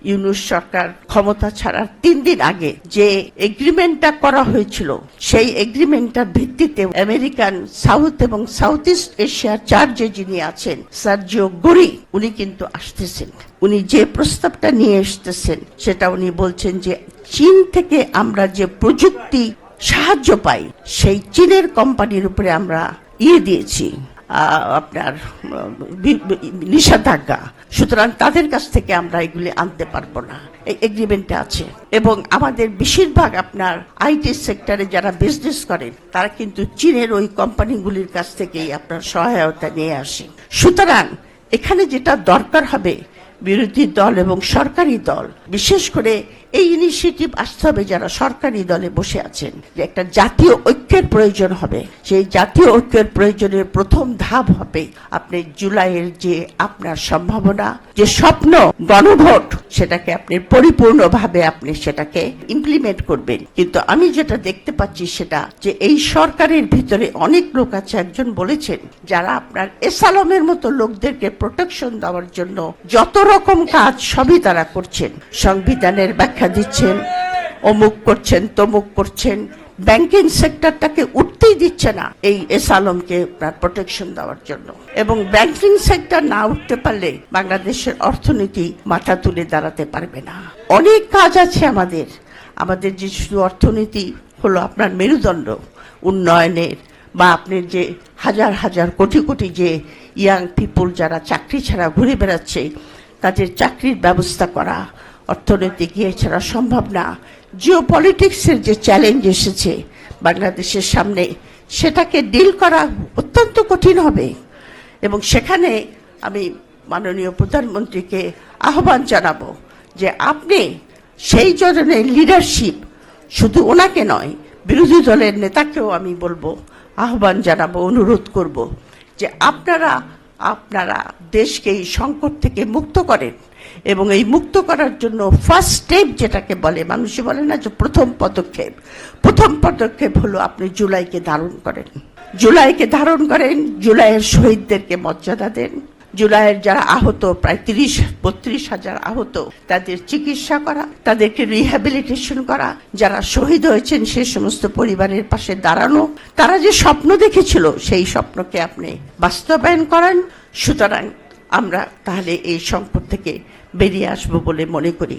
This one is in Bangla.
ইউনূস সরকার ক্ষমতা ছাড়ার 3 দিন আগে যে এগ্রিমেন্টটা করা হয়েছিল, সেই এগ্রিমেন্টটার ভিত্তিতে আমেরিকান সাউথ এবং সাউথ ইস্ট এশিয়ার চার্জে যিনি আছেন সার্জিও গোরি, উনি কিন্তু আসতেছেন। উনি যে প্রস্তাবটা নিয়ে এসতেছেন সেটা উনি বলছেন যে চীন থেকে আমরা যে প্রযুক্তি সাহায্য পাই, সেই চীনের কোম্পানির উপরে আমরা দিয়েছি আপনার নিষেধাজ্ঞা, সুতরাং তাদের কাছ থেকে আমরা এগুলি আনতে পারবো না, এই এগ্রিমেন্টে আছে। এবং আমাদের বেশিরভাগ আপনার আইটি সেক্টরে যারা বিজনেস করেন তারা কিন্তু চীনের ওই কোম্পানিগুলির কাছ থেকেই আপনার সহায়তা নিয়ে আসে। সুতরাং এখানে যেটা দরকার হবে, বিরোধী দল এবং সরকারি দল বিশেষ করে এই ইনিশিয়েটিভ আসতে হবে যারা সরকারি দলে বসে আছেন, যে একটা জাতীয় ঐক্যের প্রয়োজন হবে। সেই জাতীয় ঐক্যের প্রয়োজনের প্রথম ধাপ হবে আপনি জুলাইয়ের যে আপনার সম্ভাবনা, যে স্বপ্ন গণভোট, সেটাকে আপনি পরিপূর্ণভাবে আপনি সেটাকে ইমপ্লিমেন্ট করবেন। কিন্তু আমি যেটা দেখতে পাচ্ছি সেটা যে এই সরকারের ভিতরে অনেক লোক আছে, একজন বলেছেন, যারা আপনার এসালমের মতো লোকদেরকে প্রোটেকশন দেওয়ার জন্য যত রকম কাজ সবই তারা করছেন, সংবিধানের ব্যাখ্যা দিচ্ছেন, অমুক করছেন, তমুক করছেন, ব্যাংকিং সেক্টরটাকে উঠতেই দিচ্ছে না এই এসালমকে প্রোটেকশন দেওয়ার জন্য। এবং ব্যাংকিং সেক্টর না উঠতে পারলে বাংলাদেশের অর্থনীতি মাথা তুলে দাঁড়াতে পারবে না। অনেক কাজ আছে আমাদের যে শুধু অর্থনীতি হলো আপনার মেরুদণ্ড উন্নয়নের, বা আপনি যে হাজার হাজার কোটি কোটি যে ইয়াং পিপুল যারা চাকরি ছাড়া ঘুরে বেড়াচ্ছে তাদের চাকরির ব্যবস্থা করা অর্থনৈতিক ছাড়া সম্ভব না। জিওপলিটিক্সের যে চ্যালেঞ্জ এসেছে বাংলাদেশের সামনে, সেটাকে ডিল করা অত্যন্ত কঠিন হবে। এবং সেখানে আমি মাননীয় প্রধানমন্ত্রীকে আহ্বান জানাবো যে আপনি সেই ধরনের লিডারশিপ, শুধু ওনাকে নয়, বিরোধী দলের নেতাকেও আমি বলবো, আহ্বান জানাবো, অনুরোধ করব যে আপনারা দেশকে এই সংকট থেকে মুক্ত করেন। এবং এই মুক্ত করার জন্য ফার্স্ট স্টেপ যেটাকে বলে, মানুষই বলে না যে প্রথম পদক্ষেপ হলো আপনি জুলাইকে ধারণ করেন, জুলাইয়ের শহীদদেরকে মর্যাদা দেন, জুলাইয়ের যারা আহত, প্রায় 30-32 হাজার আহত, তাদের চিকিৎসা করা, তাদেরকে রিহ্যাবিলিটেশন করা, যারা শহীদ হয়েছেন সে সমস্ত পরিবারের পাশে দাঁড়ানো, তারা যে স্বপ্ন দেখেছিল সেই স্বপ্নকে আপনি বাস্তবায়ন করেন। সুতরাং আমরা তাহলে এই সংকট থেকে বেরিয়ে আসবো বলে মনে করি।